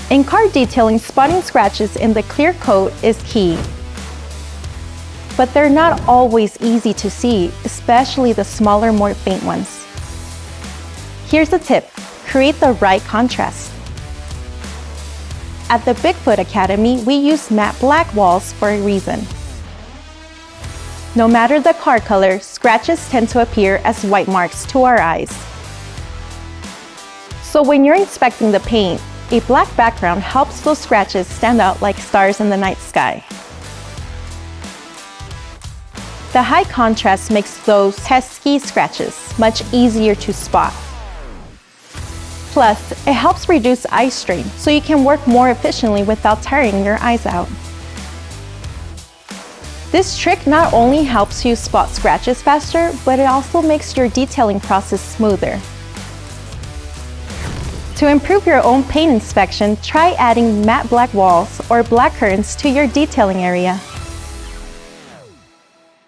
In car detailing, spotting scratches in the clear coat is key. But they're not always easy to see, especially the smaller, more faint ones. Here's a tip: create the right contrast. At the Bigfoot Academy, we use matte black walls for a reason. No matter the car color, scratches tend to appear as white marks to our eyes. So when you're inspecting the paint, a black background helps those scratches stand out like stars in the night sky. The high contrast makes those pesky scratches much easier to spot. Plus, it helps reduce eye strain, so you can work more efficiently without tiring your eyes out. This trick not only helps you spot scratches faster, but it also makes your detailing process smoother. To improve your own paint inspection, try adding matte black walls or black curtains to your detailing area.